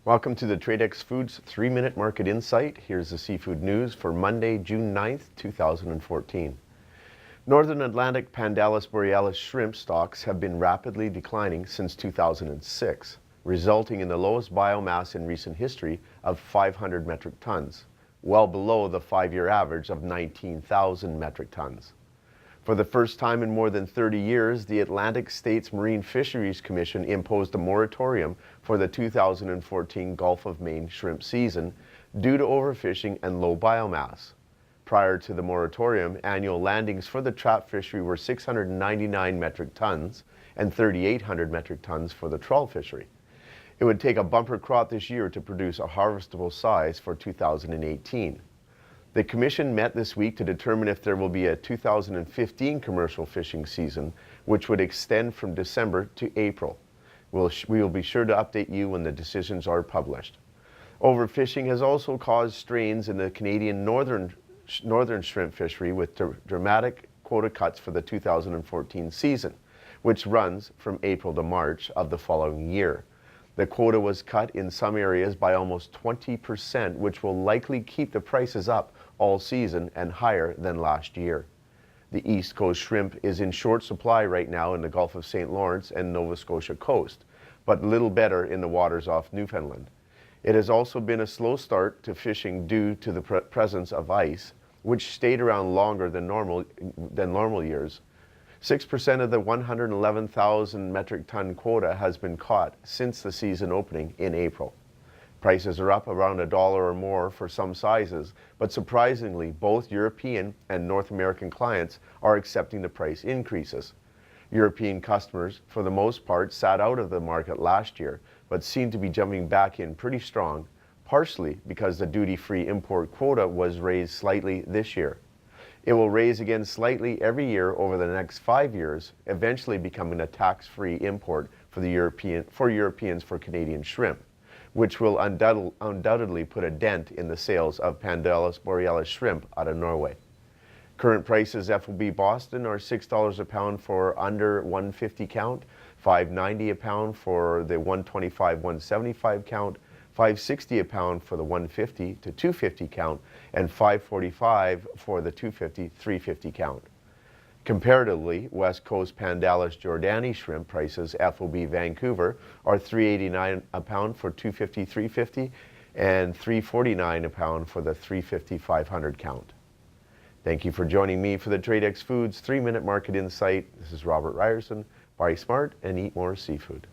Welcome to the Tradex Foods 3-Minute Market Insight. Here's the seafood news for Monday, June 9th, 2014. Northern Atlantic Pandanus borealis shrimp stocks have been rapidly declining since 2006, resulting in the lowest biomass in recent history of 500 metric tons, well below the 5-year average of 19,000 metric tons. For the first time in more than 30 years, the Atlantic States Marine Fisheries Commission imposed a moratorium for the 2014 Gulf of Maine shrimp season due to overfishing and low biomass. Prior to the moratorium, annual landings for the trap fishery were 699 metric tons and 3,800 metric tons for the trawl fishery. It would take a bumper crop this year to produce a harvestable size for 2018. The Commission met this week to determine if there will be a 2015 commercial fishing season, which would extend from December to April. We will be sure to update you when the decisions are published. Overfishing has also caused strains in the Canadian northern shrimp fishery with dramatic quota cuts for the 2014 season, which runs from April to March of the following year. The quota was cut in some areas by almost 20%, which will likely keep the prices up all season and higher than last year. The East Coast shrimp is in short supply right now in the Gulf of St. Lawrence and Nova Scotia coast, but little better in the waters off Newfoundland. It has also been a slow start to fishing due to the presence of ice, which stayed around longer than normal years. 6% of the 111,000 metric ton quota has been caught since the season opening in April. Prices are up around $1 or more for some sizes, but surprisingly, both European and North American clients are accepting the price increases. European customers, for the most part, sat out of the market last year, but seem to be jumping back in pretty strong, partially because the duty-free import quota was raised slightly this year. It will raise again slightly every year over the next 5 years, eventually becoming a tax-free import for Europeans for Canadian shrimp, which will undoubtedly put a dent in the sales of Pandanus borealis shrimp out of Norway. Current prices FOB Boston are $6 a pound for under 150 count, $5.90 a pound for the 125-175 count, $5.60 a pound for the 150 to 250 count, and $5.45 for the 250-350 count. Comparatively, West Coast Pandanus Jordani shrimp prices FOB Vancouver are $3.89 a pound for 250-350 and $3.49 a pound for the 350-500 count. Thank you for joining me for the Tradex Foods 3-Minute Market Insight. This is Robert Reierson. Buy smart and eat more seafood.